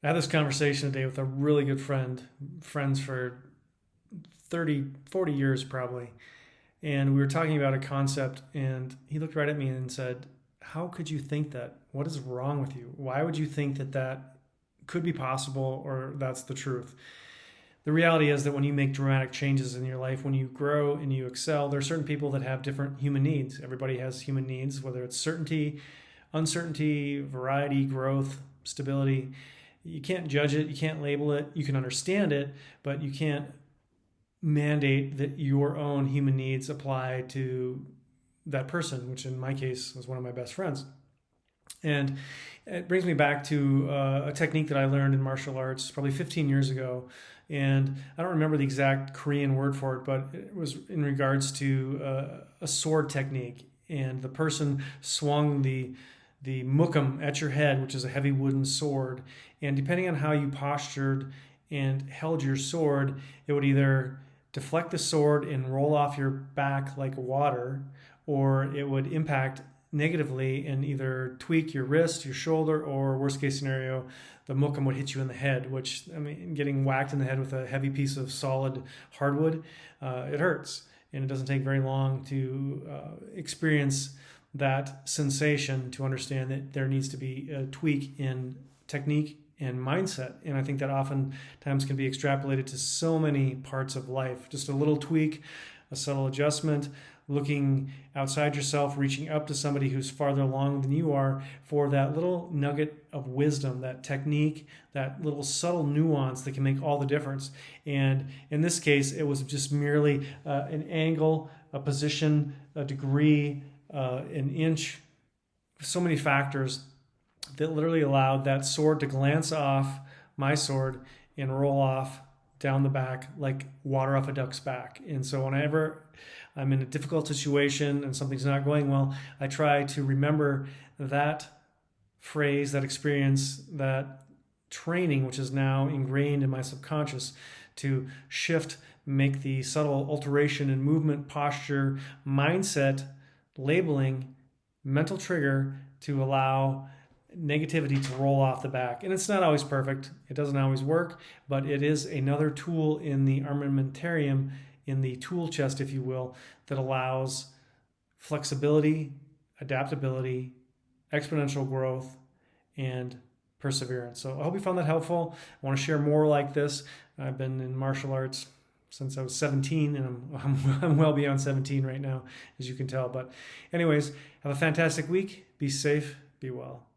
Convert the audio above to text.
I had this conversation today with a really good friend, friends for 30, 40 years probably. And we were talking about a concept, and he looked right at me and said, "How could you think that? What is wrong with you? Why would you think that that could be possible or that's the truth?" The reality is that when you make dramatic changes in your life, when you grow and you excel, there are certain people that have different human needs. Everybody has human needs, whether it's certainty, uncertainty, variety, growth, stability. You can't judge it, you can't label it, you can understand it, but you can't mandate that your own human needs apply to that person, which in my case was one of my best friends. And it brings me back to a technique that I learned in martial arts probably 15 years ago. And I don't remember the exact Korean word for it, but it was in regards to a sword technique. And the person swung the mukam at your head, which is a heavy wooden sword. And depending on how you postured and held your sword, it would either deflect the sword and roll off your back like water, or it would impact negatively and either tweak your wrist, your shoulder, or worst case scenario, the mukam would hit you in the head, which, I mean, getting whacked in the head with a heavy piece of solid hardwood, it hurts. And it doesn't take very long to experience that sensation to understand that there needs to be a tweak in technique and mindset. And I think that oftentimes can be extrapolated to so many parts of life. Just a little tweak, a subtle adjustment, looking outside yourself, reaching up to somebody who's farther along than you are for that little nugget of wisdom, that technique, that little subtle nuance that can make all the difference. And in this case, it was just merely an angle, a position, a degree, an inch, so many factors that literally allowed that sword to glance off my sword and roll off down the back like water off a duck's back. And so whenever I'm in a difficult situation and something's not going well, I try to remember that phrase, that experience, that training, which is now ingrained in my subconscious, to shift, make the subtle alteration in movement, posture, mindset, labeling, mental trigger to allow negativity to roll off the back. And it's not always perfect. It doesn't always work, but it is another tool in the armamentarium, in the tool chest, if you will, that allows flexibility, adaptability, exponential growth, and perseverance. So I hope you found that helpful. I want to share more like this. I've been in martial arts since I was 17, and I'm well beyond 17 right now, as you can tell. But anyways, have a fantastic week. Be safe. Be well.